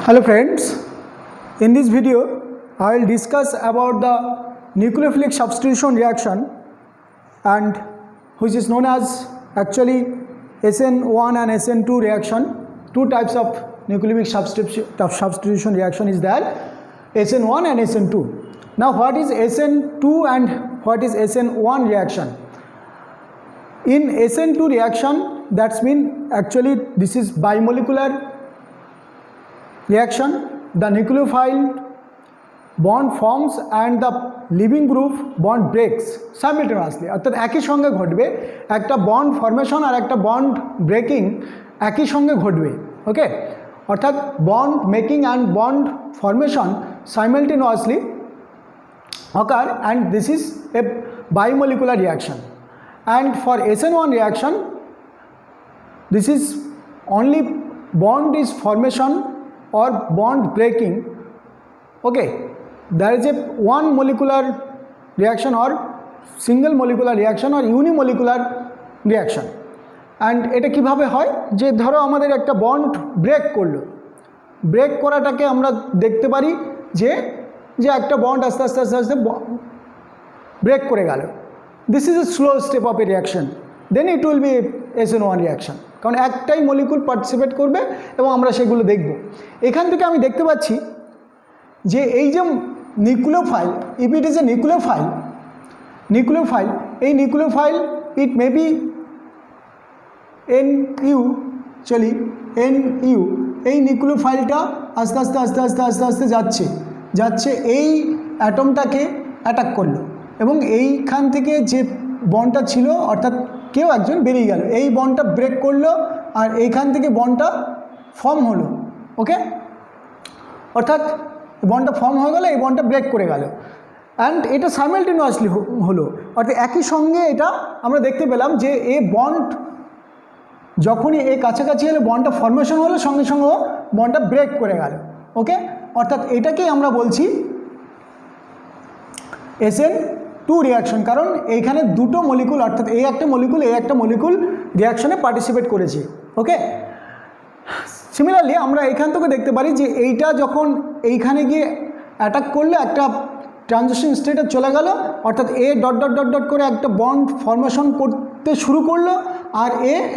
Hello friends, in this video I will discuss about the nucleophilic substitution reaction and which is known as actually SN1 and SN2 reaction. Two types of nucleophilic substitution reaction is there, SN1 and SN2. Now what is SN2 and what is SN1 reaction? In SN2 reaction, that's mean actually this is bimolecular reaction. The nucleophile bond forms and the leaving group bond breaks simultaneously. অর্থাৎ একই সঙ্গে ঘটবে, একটা bond formation আর একটা bond breaking একই সঙ্গে ঘটবে। ওকে, অর্থাৎ bond making and bond formation simultaneously occur and this is a bimolecular reaction. And for SN1 reaction, this is only bond is formation or bond breaking. Okay, there is a one molecular reaction or single molecular reaction or unimolecular reaction. And এটা কিভাবে হয়, যে ধরো আমাদের একটা bond break করলো, break করাটাকে আমরা দেখতে পারি যে যে একটা বন্ড আস্তে আস্তে আস্তে আস্তে ব্রেক করে গেল। This is a slow step of a reaction, then it will be SN1 reaction, কারণ একটাই মলিকুল পার্টিসিপেট করবে এবং আমরা সেগুলো দেখব। এখান থেকে আমি দেখতে পাচ্ছি যে এই যে nucleophile, if it is a nucleophile, এই nucleophile it may be NU, চলি NU, এই নিউক্লিওফাইলটা আস্তে আস্তে আস্তে আস্তে আস্তে আস্তে যাচ্ছে এই অ্যাটমটাকে অ্যাটাক করলো এবং এইখান থেকে যে বন্ডটা ছিল অর্থাৎ কেউ একজন বেরিয়ে গেল, এই বন্ডটা ব্রেক করলো আর এইখান থেকে বন্ডটা ফর্ম হলো। ওকে, অর্থাৎ বন্ডটা ফর্ম হয়ে গেল, এই বন্ডটা ব্রেক করে গেল অ্যান্ড এটা সাইমালটেনিয়াসলি হলো। অর্থাৎ একই সঙ্গে এটা আমরা দেখতে পেলাম যে এই বন্ড যখনই এই কাছাকাছি হলে বন্ডটা ফর্মেশন হলো, সঙ্গে সঙ্গে বন্ডটা ব্রেক করে গেল। ওকে, অর্থাৎ এটাকেই আমরা বলছি SN2 রিয়াকশন, কারণ এইখানে দুটো মলিকুল অর্থাৎ এই একটা মলিকুল রিয়াকশনে পার্টিসিপেট করেছে। ওকে, সিমিলারলি আমরা এখান থেকে দেখতে পারি যে এইটা যখন এইখানে গিয়ে অ্যাটাক করলে একটা ট্রানজিশন স্টেটে চলে গেল, অর্থাৎ A dot dot dot dot করে একটা বন্ড ফর্মেশন করতে শুরু করলো আর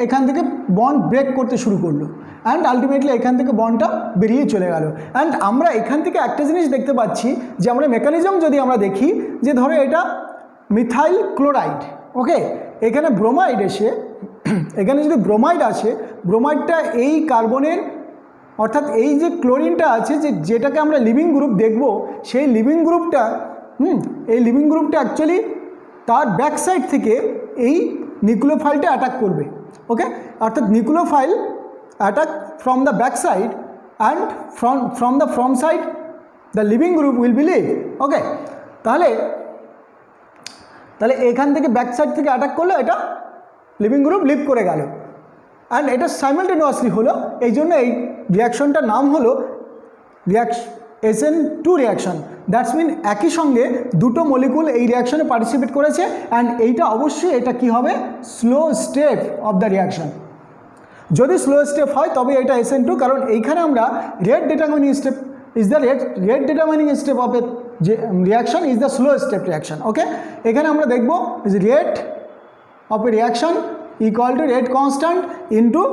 এখান থেকে বন্ড ব্রেক করতে শুরু করলো অ্যান্ড আলটিমেটলি এখান থেকে বন্ডটা বেরিয়ে চলে গেল। অ্যান্ড আমরা এখান থেকে একটা জিনিস দেখতে পাচ্ছি যে আমরা মেকানিজম যদি আমরা দেখি যে ধরো এটা মিথাইল ক্লোরাইড, ওকে, এখানে ব্রোমাইড এসে এখানে যদি ব্রোমাইড আসে, ব্রোমাইডটা এই কার্বনের অর্থাৎ এই যে ক্লোরিনটা আছে যেটাকে আমরা লিভিং গ্রুপ দেখব, সেই লিভিং গ্রুপটা এই লিভিং গ্রুপটা অ্যাকচুয়ালি তার ব্যাক সাইড থেকে এই নিউক্লিওফাইলটা অ্যাটাক করবে। ওকে, অর্থাৎ nucleophile attack from the back side and from the front side the leaving group will be leave. Okay, তাহলে এখান থেকে ব্যাক সাইড থেকে অ্যাটাক করলো, এটা লিভিং গ্রুপ লিভ করে গেল অ্যান্ড এটা সাইমালটেনিয়াসলি হলো। এই জন্য এই রিয়াকশনটার নাম হলো SN2 রিয়াকশন। দ্যাটস মিন একই সঙ্গে দুটো মলিকুল এই রিয়াকশনে পার্টিসিপেট করেছে অ্যান্ড এইটা অবশ্যই এটা কি হবে, slow step of the reaction. যদি স্লো স্টেপ হয় তবে এটা SN2, কারণ এইখানে আমরা rate determining step is the rate determining step of a reaction is the slow step reaction. Okay, এখানে আমরা দেখব is rate of a reaction equal to rate constant into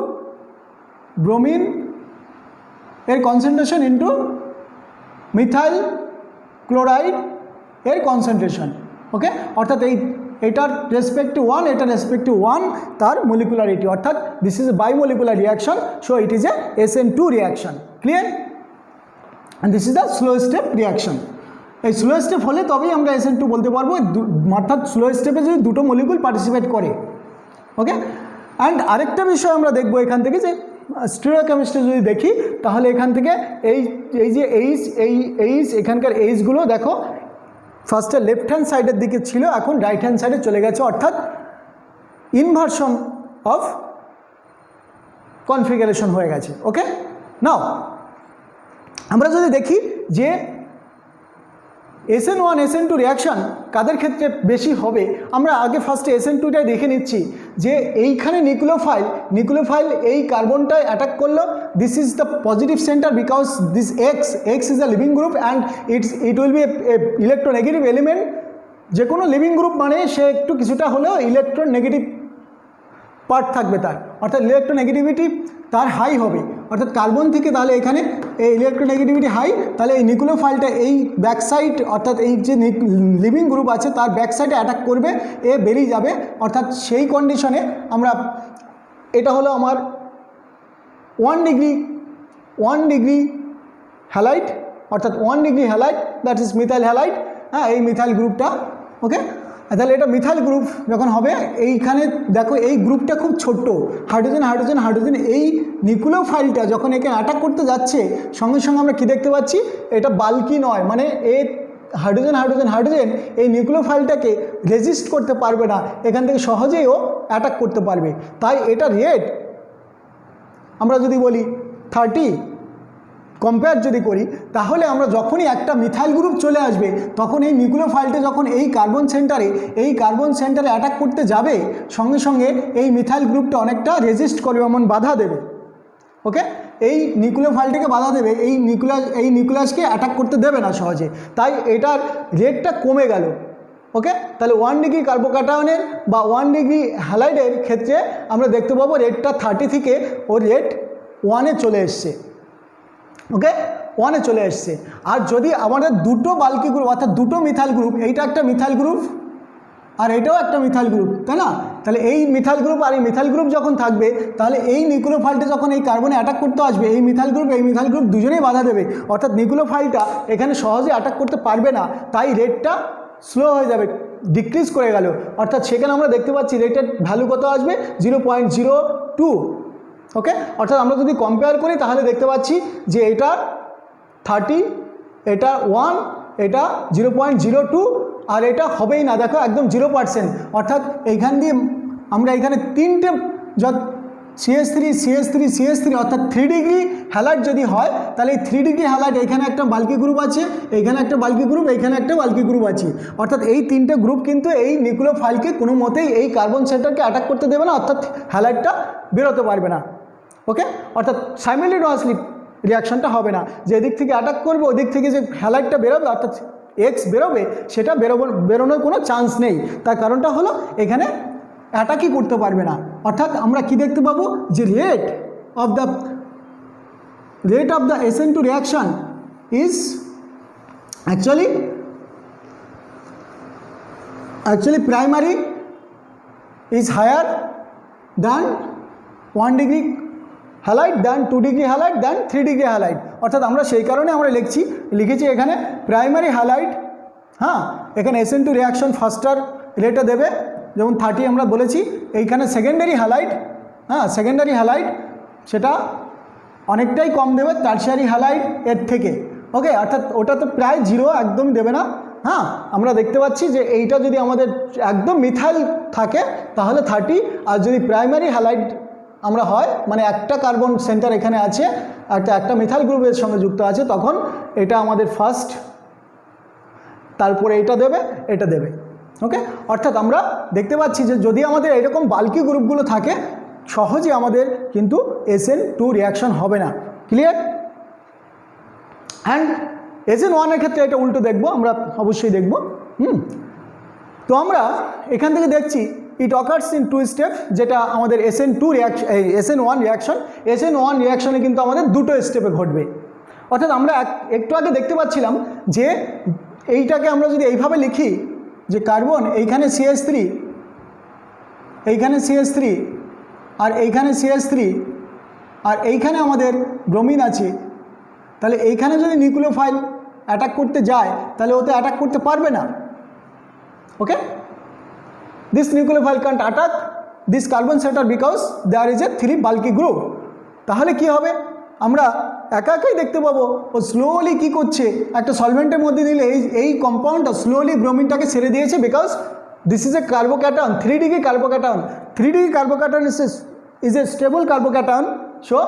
bromine এর কনসেন্ট্রেশন ইন্টু মিথাইল ক্লোরাইড এর concentration. Okay, অর্থাৎ এটার respect to 1, এটার respect to 1 তার molecularity, অর্থাৎ this is a bimolecular reaction, so it is a SN2 reaction. Clear? And this is the slow step reaction. এই slow step হলে তবেই আমরা SN2 বলতে পারবো, অর্থাৎ স্লো স্টেপে যদি দুটো মলিকুল পার্টিসিপেট করে। ওকে, অ্যান্ড আরেকটা বিষয় আমরা দেখবো এখান থেকে যে স্টিরিওকেমিস্ট্রি যদি দেখি তাহলে এখান থেকে এই যে এইচ এখানকার এইচগুলো দেখো ফার্স্টে লেফট হ্যান্ড সাইডের দিকে ছিল, এখন রাইট হ্যান্ড সাইডে চলে গেছে, অর্থাৎ ইনভার্সন অফ কনফিগারেশন হয়ে গেছে। ওকে, নাও আমরা যদি দেখি যে SN1 SN2 রিয়াকশান কাদের ক্ষেত্রে বেশি হবে, আমরা আগে ফার্স্টে SN2টাই দেখে নিচ্ছি যে এইখানে নিউক্লিওফাইল এই কার্বনটায় অ্যাটাক করলো। This is the positive centre because this X is a living group and it will B electronegative element. যে কোনো লিভিং গ্রুপ মানে সে একটু কিছুটা হলেও ইলেকট্রোনেগেটিভ পার্ট থাকবে তার, অর্থাৎ ইলেকট্রোনেগেটিভিটি তার হাই হবে, অর্থাৎ কার্বন থেকে তাহলে এখানে এই ইলেকট্রোনেগেটিভিটি হাই, তাহলে এই নিউক্লিওফাইলটা এই ব্যাকসাইড অর্থাৎ এই যে লিভিং গ্রুপ আছে তার ব্যাকসাইডে অ্যাটাক করবে, এ বেরিয়ে যাবে। অর্থাৎ সেই কন্ডিশনে আমরা, এটা হলো আমার 1 ডিগ্রি হ্যালাইড, অর্থাৎ 1 degree halide, that is methyl halide. হ্যাঁ, এই মিথাইল গ্রুপটা, ওকে। তাহলে এটা মিথাইল গ্রুপ যখন হবে, এইখানে দেখো এই গ্রুপটা খুব ছোট্ট, হাইড্রোজেন এই নিউক্লিওফাইলটা যখন এখানে অ্যাটাক করতে যাচ্ছে সঙ্গে সঙ্গে আমরা কি দেখতে পাচ্ছি, এটা বাল্কি নয়, মানে এই হাইড্রোজেন এই নিউক্লিওফাইলটাকে রেজিস্ট করতে পারবে না, এখান থেকে সহজেই ও অ্যাটাক করতে পারবে। তাই এটা রেট আমরা যদি বলি 30 কম্পেয়ার যদি করি, তাহলে আমরা যখনই একটা মিথাইল গ্রুপ চলে আসবে তখন এই নিউক্লিওফাইলটা যখন এই কার্বন সেন্টারে অ্যাটাক করতে যাবে সঙ্গে সঙ্গে এই মিথাইল গ্রুপটা অনেকটা রেজিস্ট করবে, এমন বাধা দেবে, ওকে। এই নিউক্লিওফাইলটাকে বাধা দেবে, এই নিউক্লিয়াসকে অ্যাটাক করতে দেবে না সহজে, তাই এটার রেটটা কমে গেল, ওকে। তাহলে 1 ডিগ্রি কার্বোক্যাটায়নের বা 1 ডিগ্রি হ্যালাইডের ক্ষেত্রে আমরা দেখতে পাবো রেটটা 30 থেকে ওর রেট 1-এ চলে এসছে, ওকে, 1-এ চলে এসছে। আর যদি আমাদের দুটো বাল্কি গ্রুপ অর্থাৎ দুটো মিথাইল গ্রুপ, এইটা একটা মিথাইল গ্রুপ আর এটাও একটা মিথাইল গ্রুপ, তাই না? তাহলে এই মিথাইল গ্রুপ আর এই মিথাইল গ্রুপ যখন থাকবে, তাহলে এই নিউক্লিওফাইলটা যখন এই কার্বনে অ্যাটাক করতে আসবে, এই মিথাইল গ্রুপ দুজনেই বাধা দেবে, অর্থাৎ নিউক্লিওফাইলটা এখানে সহজে অ্যাটাক করতে পারবে না, তাই রেটটা স্লো হয়ে যাবে, ডিক্রিজ করে গেল। অর্থাৎ সেখানে আমরা দেখতে পাচ্ছি রেটের ভ্যালু কত আসবে, 0.02, ওকে। অর্থাৎ আমরা যদি কম্পেয়ার করি তাহলে দেখতে পাচ্ছি যে এটা 30, এটা 1, এটা 0.02, আর এটা হবেই না, দেখো একদম 0%। অর্থাৎ এইখান দিয়ে আমরা এখানে তিনটে CH3 অর্থাৎ 3 ডিগ্রি হ্যালাইড যদি হয়, তাহলে এই 3 ডিগ্রি হ্যালাইড এখানে একটা বাল্কি গ্রুপ আছে, এইখানে একটা বাল্কি গ্রুপ, এইখানে একটা বাল্কি গ্রুপ আছে, অর্থাৎ এই তিনটে গ্রুপ কিন্তু এই নিউক্লিওফাইলকে কোনো মতেই এই কার্বন সেন্টারকে অ্যাটাক করতে দেবে না, অর্থাৎ হ্যালাইডটা বেরোতে পারবে না, ওকে। অর্থাৎ সাইমেলটেনিয়াসলি রিয়াকশনটা হবে না, যে এদিক থেকে অ্যাটাক করবে ওদিক থেকে যে হ্যালাইডটা বেরোবে অর্থাৎ X বেরোবে, সেটা বেরোনোর কোনো চান্স নেই। তার কারণটা হলো এখানে অ্যাটাকই করতে পারবে না। অর্থাৎ আমরা কি দেখতে পাবো যে rate of the SN2 reaction is actually primary is higher than 1 degree halide, then 2 degree halide, then 3 degree halide. অর্থাৎ আমরা সেই কারণে আমরা লিখেছি এখানে প্রাইমারি হ্যালাইড, হ্যাঁ, এখানে SN2 রিয়াকশন ফাস্টার রেটে দেবে, যেমন 30 আমরা বলেছি। এইখানে সেকেন্ডারি হ্যালাইড, হ্যাঁ, সেকেন্ডারি হ্যালাইড সেটা অনেকটাই কম দেবে টারশিয়ারি হ্যালাইড এর থেকে, ওকে। অর্থাৎ ওটা তো প্রায় 0 একদমই দেবে না। হ্যাঁ, আমরা দেখতে পাচ্ছি যে এইটা যদি আমাদের একদম মিথাইল থাকে তাহলে 30, আর যদি প্রাইমারি হ্যালাইড আমরা হয় মানে একটা কার্বন সেন্টার এখানে আছে, একটা মিথাইল গ্রুপের সঙ্গে যুক্ত আছে, তখন এটা আমাদের ফার্স্ট, তারপরে এটা দেবে, ওকে। অর্থাৎ আমরা দেখতে পাচ্ছি যে যদি আমাদের এরকম বাল্কি গ্রুপগুলো থাকে সহজে আমাদের কিন্তু SN2 রিয়াকশন হবে না, ক্লিয়ার। অ্যান্ড SN1 এর ক্ষেত্রে এটা উল্টো দেখব, আমরা অবশ্যই দেখব। তো আমরা এখান থেকে দেখছি ইট অকার্স ইন 2 স্টেপ, যেটা আমাদের SN1 রিয়াকশনে কিন্তু আমাদের দুটো স্টেপে ঘটবে। অর্থাৎ আমরা একটু আগে দেখতে পাচ্ছিলাম যে এইটাকে আমরা যদি এইভাবে লিখি যে কার্বন এইখানে CH3, আর এইখানে CH3, আর এইখানে আমাদের ব্রোমিন আছে, তাহলে এইখানে যদি নিউক্লিওফাইল অ্যাটাক করতে যায় তাহলে ওতে অ্যাটাক করতে পারবে না, ওকে। This nucleophile can't attack this carbon center because there is a 3 bulky group. তাহলে কি হবে, আমরা একাই দেখতে পাবো ও স্লোলি কি করছে, একটা সলভেন্টের মধ্যে দিলে এই কম্পাউন্ডটা স্লোলি ব্রোমিনটাকে ছেড়ে দিয়েছে, because this is A carbocation, 3 degree carbocation. 3 degree carbocation is a stable carbocation, so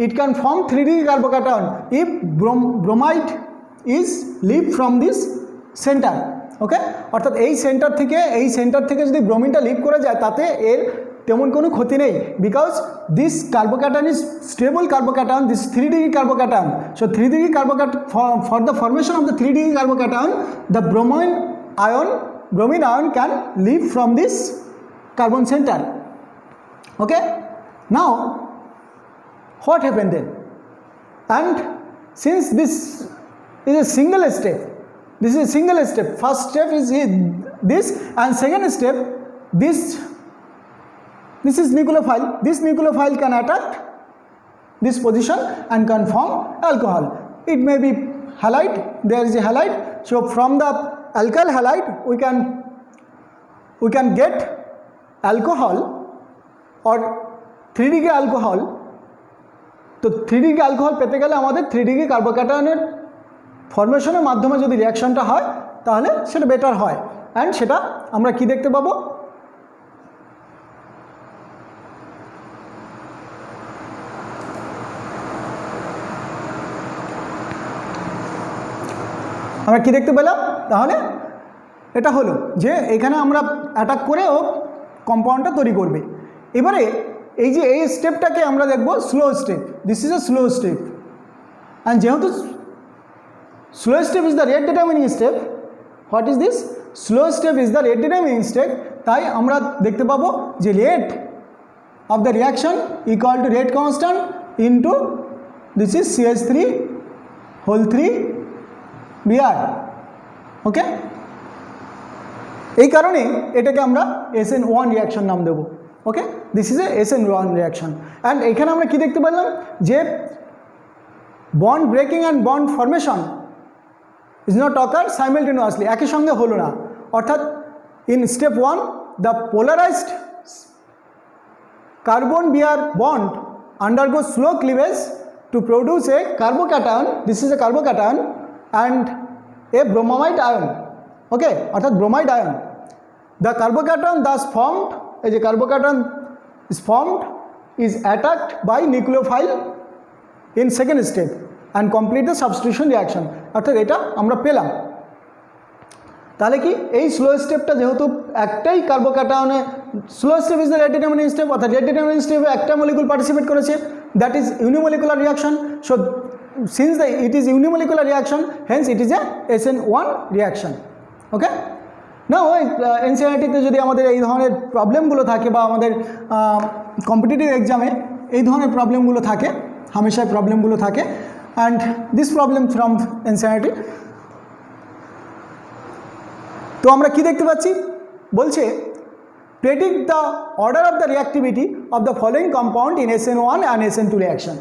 it can form 3 degree carbocation if bromide is leave from this centre. Okay, অর্থাৎ এই সেন্টার থেকে যদি ব্রোমিনটা লিভ করে যায় তাতে এর তেমন কোনো ক্ষতি নেই, because this carbocation is stable carbocation, this 3 degree carbocation. So 3 degree carbocation, for the formation of the 3 degree carbocation, the bromine ion can leave from this carbon center. Okay, now what happened then? And since this is a single step, first step is this, and second step, this is nucleophile. This nucleophile can attack this position and can form alcohol. It may be halide, there is a halide, so from the alkyl halide we can get alcohol or 3 degree alcohol. তো 3 degree alcohol পেতে গেলে আমাদের 3 degree কার্বোক্যাটায়নের ফর্মেশনের মাধ্যমে যদি রিয়াকশনটা হয় তাহলে সেটা বেটার হয়। অ্যান্ড সেটা আমরা কি দেখতে পাবো, আমরা কি দেখতে পেলাম, তাহলে এটা হলো যে এখানে আমরা অ্যাটাক করে ও কম্পাউন্ডটা তৈরি করবে। এবারে এই যে এই স্টেপটাকে আমরা দেখব slow step, this is a slow step, and যেহেতু slow step is the rate determining step, what is this, slow step is the rate determining step, তাই আমরা দেখতে পাবো যে rate of the reaction equal to rate constant into this is CH3 whole 3 Br। Okay, এই কারণে এটাকে আমরা SN1 reaction নাম দেবো। Okay, this is a SN1 reaction. And এখানে আমরা কি দেখতে পেলাম যে bond breaking and bond formation is not ochre simultaneously, একই সঙ্গে হলো না। অর্থাৎ in step 1 the polarised carbon Br bond undergoes slow cleavage to produce a carbocation, this is a carbocation, and a bromide ion. Okay, অর্থাৎ bromide ion. The carbocation thus formed, as a carbocation is formed, is attacked by nucleophile in second step and complete the substitution reaction. অর্থাৎ এটা আমরা পেলাম। তাহলে কি এই slow স্টেপটা যেহেতু একটাই কার্বোক্যাটায়নে, slow step is the rate determining step, অর্থাৎ রেট ডিটারমিনিং স্টেপে একটা মলিকুল পার্টিসিপেট করেছে, that is unimolecular reaction. So since it is unimolecular reaction, hence it is a SN1 reaction. Okay, now NCERT-তে যদি আমাদের এই ধরনের প্রবলেমগুলো থাকে বা আমাদের কম্পিটিটিভ এক্সামে এই ধরনের প্রবলেমগুলো থাকে, হামেশাই প্রবলেমগুলো থাকে, and this problem from NCERT। তো আমরা কি দেখতে পাচ্ছি, বলছে predict the order of the reactivity of the following compound in SN1 and SN2 reaction.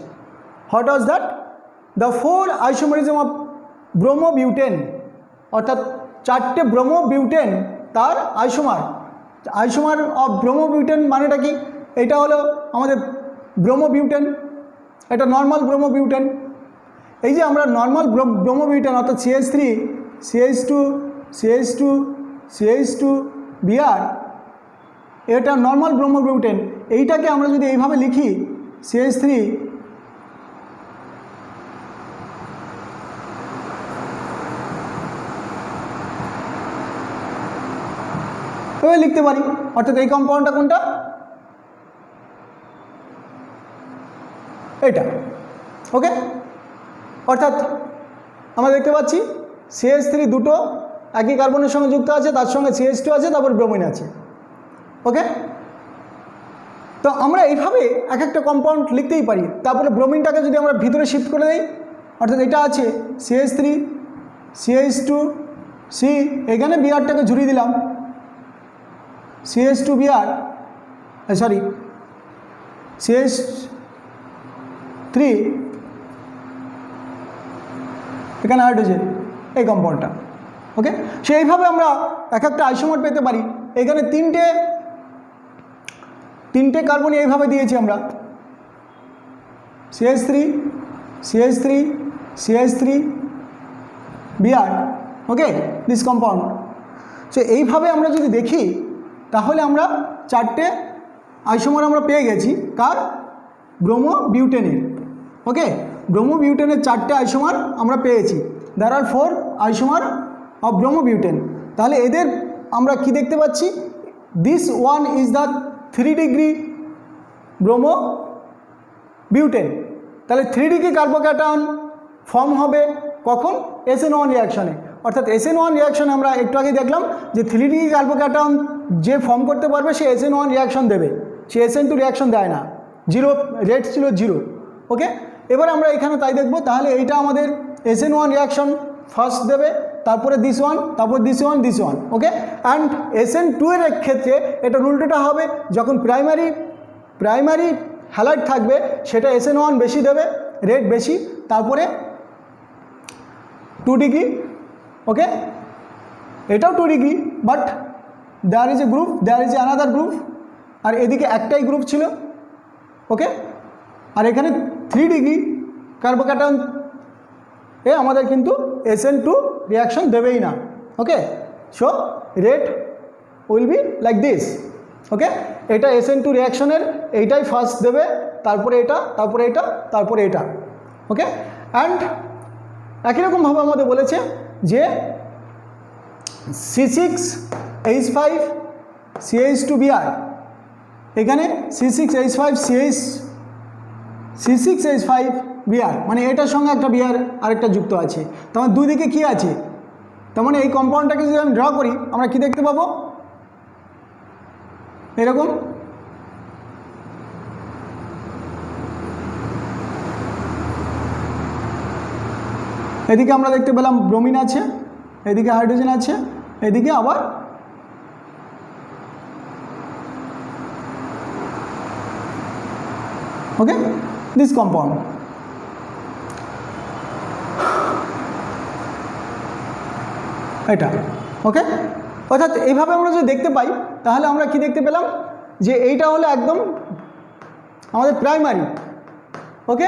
What was that? The 4 isomerism of bromobutane, অর্থাৎ 4টে ব্রোমোবিউটেন তার আইসোমার অফ ব্রোমোবিউটেন মানেটা কি, এটা হলো আমাদের ব্রোমোবিউটেন, এটা নর্মাল ব্রোমোবিউটেন। এই যে আমরা নর্মাল ব্রোমোবিউটেন অর্থাৎ CH3 CH2 CH2 CH2 Br, এটা নর্মাল ব্রোমোবিউটেন, এইটাকে আমরা যদি এইভাবে লিখি CH3 এভাবে লিখতে পারি। অর্থাৎ এই কম্পাউন্ডটা কোনটা, এটা। ওকে, অর্থাৎ আমরা দেখতে পাচ্ছি CH3 দুটো একই কার্বনের সঙ্গে যুক্ত আছে, তার সঙ্গে CH2 আছে, তারপর ব্রোমিন আছে। ওকে, তো আমরা এইভাবে এক একটা কম্পাউন্ড লিখতেই পারি। তারপরে ব্রোমিনটাকে যদি আমরা ভিতরে শিফট করে দিই, অর্থাৎ এটা আছে CH3 CH2 C, এখানে বিআরটাকে ঝুরিয়ে দিলাম CH2 Br, সরি CH3, এখানে হাইড্রোজেন, এই কম্পাউন্ডটা। ওকে, সেইভাবে আমরা এক একটা আইসোমার পেতে পারি। এখানে তিনটে কার্বন এইভাবে দিয়েছি আমরা, CH3 CH3 CH3 Br। Okay, this compound. So এইভাবে আমরা যদি দেখি তাহলে আমরা 4টে আইসোমার আমরা পেয়ে গেছি, কার, ব্রোমোবিউটেনের। ওকে, ব্রোমোবিউটেনের 4টে আইসোমার আমরা পেয়েছি। There are 4 isomer অফ ব্রোমোবিউটেন। তাহলে এদের আমরা কি দেখতে পাচ্ছি, this one is the 3 degree ব্রোমোবিউটেন। তাহলে 3 ডিগ্রি কার্বোক্যাটায়ন ফর্ম হবে কখন, SN1 রিয়াকশনে। অর্থাৎ SN1 রিয়াকশনে আমরা একটু আগে দেখলাম যে 3 ডিগ্রি কার্বোক্যাটায়ন যে ফর্ম করতে পারবে সে SN1 রিয়াকশন দেবে, সে SN2 রিয়াকশন দেয় না। জিরো রেট ছিল 0। ওকে, এবার আমরা এখানে তাই দেখব। তাহলে এইটা আমাদের SN1 রিয়াকশন ফার্স্ট দেবে, তারপরে দিস ওয়ান, তারপর this one. Okay, and SN2 এর ক্ষেত্রে এটা উল্টোটা হবে, যখন প্রাইমারি হ্যালাইড থাকবে সেটা SN1 বেশি দেবে, রেট বেশি, তারপরে 2 ডিগ্রি। ওকে, এটাও 2 degree, but there is a group, there is a another group, আর এদিকে একটাই গ্রুপ ছিল। ওকে, আর এখানে 3 ডিগ্রি কার্বোক্যাটায়ন এ আমাদের কিন্তু SN2 রিয়াকশন দেবেই না। Okay, so rate will be like this. Okay, এটা SN2 রিয়াকশনের এইটাই ফার্স্ট দেবে, তারপরে এটা, তারপরে এটা, তারপরে এটা। ওকে, অ্যান্ড একই রকমভাবে আমাদের বলেছে যে C6H5CH2Br, এখানে C6H5Br মানে এটার সঙ্গে একটা বিআর আরেকটা যুক্ত আছে, তার মানে দুই দিকে কী আছে, তার মানে এই কম্পাউন্ডটাকে যদি আমি ড্র করি আমরা কি দেখতে পাবো, এরকম। এদিকে আমরা দেখতে পেলাম ব্রোমিন আছে, এদিকে হাইড্রোজেন আছে, এদিকে আবার ওকে দিস কম্পাউন্ড। এটা ওকে, অর্থাৎ এইভাবে আমরা যদি দেখতে পাই তাহলে আমরা কি দেখতে পেলাম যে এইটা হলো একদম আমাদের প্রাইমারি। ওকে,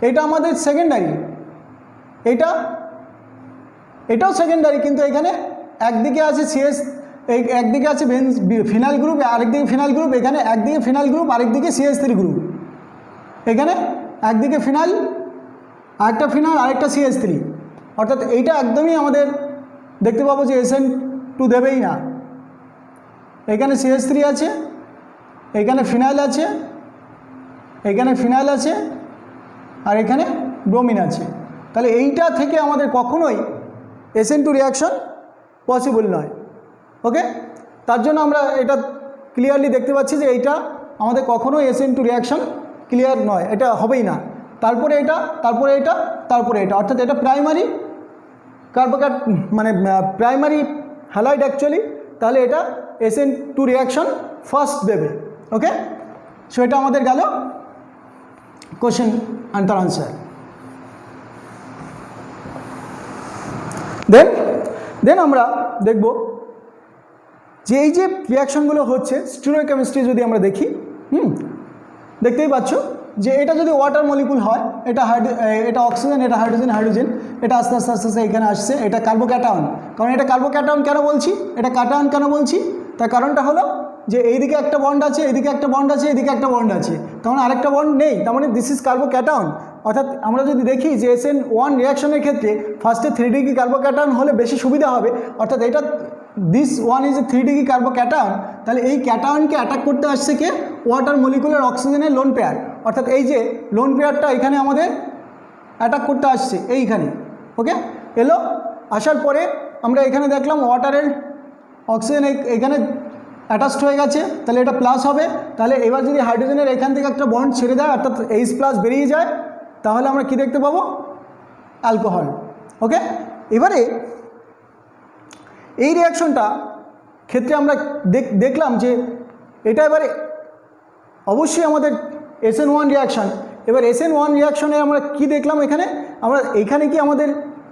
এটা আমাদের সেকেন্ডারি, এটাও সেকেন্ডারি, কিন্তু এখানে একদিকে আছে সিএস, একদিকে আছে ফিনাইল গ্রুপ, আরেকদিকে ফিনাইল গ্রুপ, এখানে একদিকে ফিনাইল গ্রুপ, আরেকদিকে CH3 গ্রুপ, এখানে একদিকে ফিনাইল, আরেকটা ফিনাইল, আরেকটা CH3। অর্থাৎ এইটা একদমই আমাদের দেখতে পাবো যে SN2 দেবেই না। এখানে CH3 আছে, এখানে ফিনাইল আছে, এখানে ফিনাইল আছে, আর এখানে ব্রোমিন আছে। তাহলে এইটা থেকে আমাদের কখনোই SN2 রিয়াকশন পসিবল নয়। ওকে, তার জন্য আমরা এটা ক্লিয়ারলি দেখতে পাচ্ছি যে এইটা আমাদের কখনোই SN2 রিয়াকশন ক্লিয়ার নয়, এটা হবেই না। তারপরে এটা, তারপরে এটা, তারপরে এটা, অর্থাৎ এটা প্রাইমারি কার্বোক্যাট মানে প্রাইমারি হ্যালাইড অ্যাকচুয়ালি, তাহলে এটা SN2 রিয়াকশন ফার্স্ট দেবে। ওকে, সো এটা আমাদের গেল কোশ্চেন অ্যান্ড তার আনসার। দেন আমরা দেখব যে এই যে রিয়াকশনগুলো হচ্ছে স্টিরিওকেমিস্ট্রি যদি আমরা দেখি, দেখতেই পাচ্ছ যে এটা যদি ওয়াটার মলিকুল হয়, এটা অক্সিজেন, এটা হাইড্রোজেন, এটা আস্তে আস্তে আস্তে আস্তে এখানে আসছে, এটা কার্বোক্যাটায়ন। কারণ এটা কার্বোক্যাটায়ন কেন বলছি, এটা ক্যাটায়ন কেন বলছি, তার কারণটা হলো যে এইদিকে একটা বন্ড আছে, এদিকে একটা বন্ড আছে, এদিকে একটা বন্ড আছে, তার মানে আরেকটা বন্ড নেই, তার মানে দিস ইজ কার্বোক্যাটায়ন। অর্থাৎ আমরা যদি দেখি যে SN1 রিয়াকশনের ক্ষেত্রে ফার্স্টে 3 ডিগ্রি কার্বোক্যাটায়ন হলে বেশি সুবিধা হবে, অর্থাৎ এটা this one is a 3 degree carbocation. তাহলে এই ক্যাটায়নকে অ্যাটাক করতে আসছে কে, ওয়াটার মলিকুলার অক্সিজেনের লোন পেয়ার। অর্থাৎ এই যে লোন পেয়ারটা এখানে আমাদের অ্যাটাক করতে আসছে এইখানে। ওকে, এলো, আসার পরে আমরা এখানে দেখলাম ওয়াটারের অক্সিজেন এখানে অ্যাটাচড হয়ে গেছে, তাহলে এটা প্লাস হবে। তাহলে এবার যদি হাইড্রোজেনের এখান থেকে একটা বন্ড ছেড়ে দেয়, অর্থাৎ H+ বেরিয়ে যায়, তাহলে আমরা কি দেখতে পাবো, অ্যালকোহল। ওকে, এবারে এই রিয়াকশনটা ক্ষেত্রে আমরা দেখলাম যে এটা এবারে অবশ্যই আমাদের SN1 রিয়াকশান। এবার SN1 রিয়াকশনে আমরা কি দেখলাম, এখানে কি আমাদের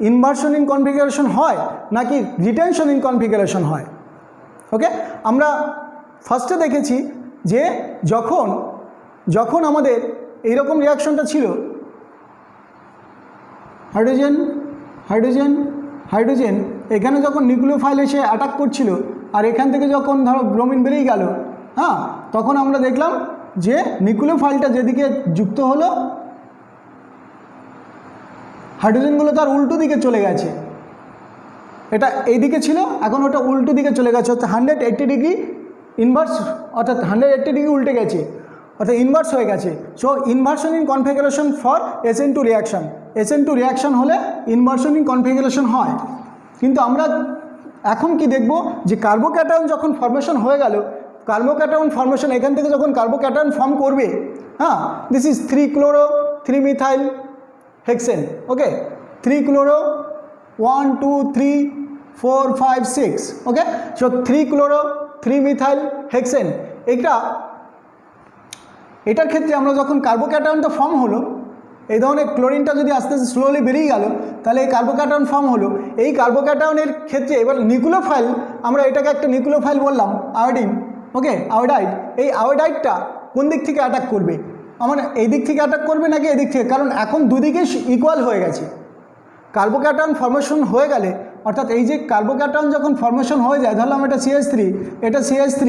ইনভার্সন ইন কনফিগারেশন হয় নাকি রিটেনশন ইন কনফিগারেশন হয়। ওকে, আমরা ফার্স্টে দেখেছি যে যখন আমাদের এইরকম রিয়াকশনটা ছিল, হাইড্রোজেন হাইড্রোজেন হাইড্রোজেন, এখানে যখন নিউক্লিওফাইল এসে অ্যাটাক করছিল, আর এখান থেকে যখন ধরো ব্রোমিন বেরিয়ে গেল, হ্যাঁ, তখন আমরা দেখলাম যে নিউক্লিওফাইলটা যেদিকে যুক্ত হলো, হাইড্রোজেনগুলো তার উল্টো দিকে চলে গেছে। এটা এই দিকে ছিল, এখন ওটা উল্টো দিকে চলে গেছে, অর্থাৎ 180 ডিগ্রি ইনভার্স, অর্থাৎ 180 ডিগ্রি উল্টে গেছে, অর্থাৎ ইনভার্স হয়ে গেছে। So inversion in configuration for SN2 reaction, SN2 reaction হলে ইনভার্সন ইন কনফিগারেশন হয়। কিন্তু আমরা এখন কি দেখব যে কার্বোক্যাটায়ন যখন ফর্মেশন হয়ে গেল, কার্বোক্যাটায়ন ফর্মেশন এখান থেকে যখন কার্বোক্যাটায়ন ফর্ম করবে, হ্যাঁ, this is 3-chloro 3-methyl hexane, okay, 3-chloro 1 2 3 4 5 6, okay. So 3-chloro 3-methyl hexane, এটার ক্ষেত্রে আমরা যখন কার্বোক্যাটায়নটা ফর্ম হলো, এই ধরনের ক্লোরিনটা যদি আস্তে আস্তে স্লোলি বেরিয়ে গেল, তাহলে এই কার্বোক্যাটায়ন ফর্ম হলো। এই কার্বোক্যাটায়নের ক্ষেত্রে এবার নিউক্লিওফাইল, আমরা এটাকে একটা নিউক্লিওফাইল বললাম, আয়োডিন, ওকে, আয়োডাইড। এই আয়োডাইডটা কোন দিক থেকে অ্যাটাক করবে? আমার এই দিক থেকে অ্যাটাক করবে নাকি এদিক থেকে? কারণ এখন দুদিকে ইকুয়াল হয়ে গেছে। কার্বোক্যাটায়ন ফর্মেশন হয়ে গেলে, অর্থাৎ এই যে কার্বোক্যাটায়ন যখন ফর্মেশন হয়ে যায়, ধরলাম এটা CH3, এটা CH3,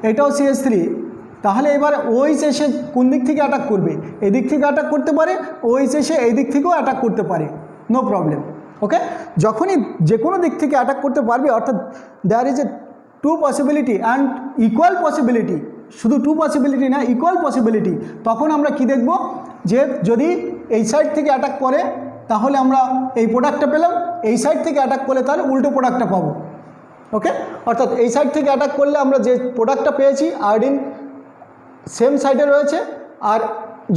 এটাও CH3, তাহলে এবার OH এসে কোন দিক থেকে অ্যাটাক করবে? এদিক থেকে অ্যাটাক করতে পারে, OH এসে এই দিক থেকেও অ্যাটাক করতে পারে, নো প্রবলেম, ওকে। যখনই যে কোনো দিক থেকে অ্যাটাক করতে পারবে, অর্থাৎ there is a 2 possibility and equal possibility, শুধু 2 পসিবিলিটি না, ইকুয়াল পসিবিলিটি, তখন আমরা কি দেখব যে যদি এই সাইড থেকে অ্যাটাক করে তাহলে আমরা এই প্রোডাক্টটা পেলাম, এই সাইড থেকে অ্যাটাক করলে তার উল্টো প্রোডাক্টটা পাবো, ওকে। অর্থাৎ এই সাইড থেকে অ্যাটাক করলে আমরা যে প্রোডাক্টটা পেয়েছি, আয়োডিন সেম সাইডে রয়েছে, আর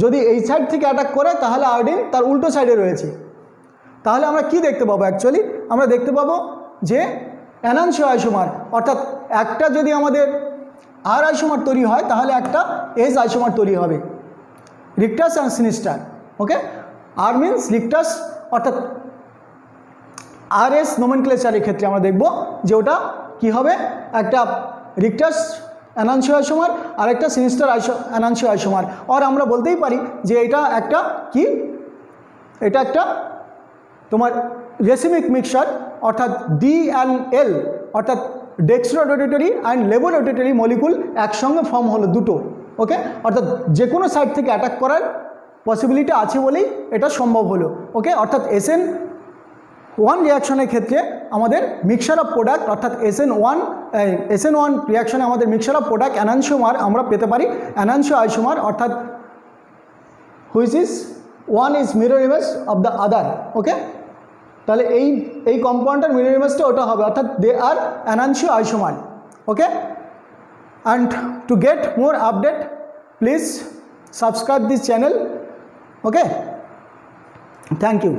যদি এই সাইড থেকে অ্যাটাক করে তাহলে আয়োডিন তার উল্টো সাইডে রয়েছে। তাহলে আমরা কি দেখতে পাবো? অ্যাকচুয়ালি আমরা দেখতে পাবো যে এনানসিও আইসোমার, অর্থাৎ একটা যদি আমাদের আর আইসোমার তৈরি হয় তাহলে একটা এস আইসোমার তৈরি হবে, রিক্টাস অ্যান্ড সিনিস্টার, ওকে। আর মিনস রিক্টাস, অর্থাৎ RS নোমেনক্লেচারের ক্ষেত্রে আমরা দেখব যে ওটা কি হবে, একটা রিক্টাস এনানসিও আইসোমার আর একটা সিনিস্টার এনানসিও আইসোমার। আর আমরা বলতেই পারি যে এটা একটা কি, এটা একটা তোমার রেসিমিক মিক্সচার, অর্থাৎ D&L, অর্থাৎ ডেক্সট্রো রোটেটরি অ্যান্ড লেবো রোটেটরি মলিকুল একসঙ্গে ফর্ম হলো দুটো, ওকে। অর্থাৎ যে কোনো সাইড থেকে অ্যাটাক করার পসিবিলিটি আছে বলেই এটা সম্ভব হলো, ওকে। অর্থাৎ SN1 রিয়াকশনের ক্ষেত্রে আমাদের মিক্সচার অফ প্রোডাক্ট, অর্থাৎ SN1 রিয়াকশনে আমাদের মিক্সচার অফ প্রোডাক্ট এনানসিওমার আমরা পেতে পারি, এনানসিও আইসোমার, অর্থাৎ which is one is mirror image of the other, okay. তাহলে এই কম্পাউন্ডটার মিরর ইমেজটা ওটা হবে, অর্থাৎ they are enantio isomer, okay. And to get more update please subscribe this channel, okay. Thank you.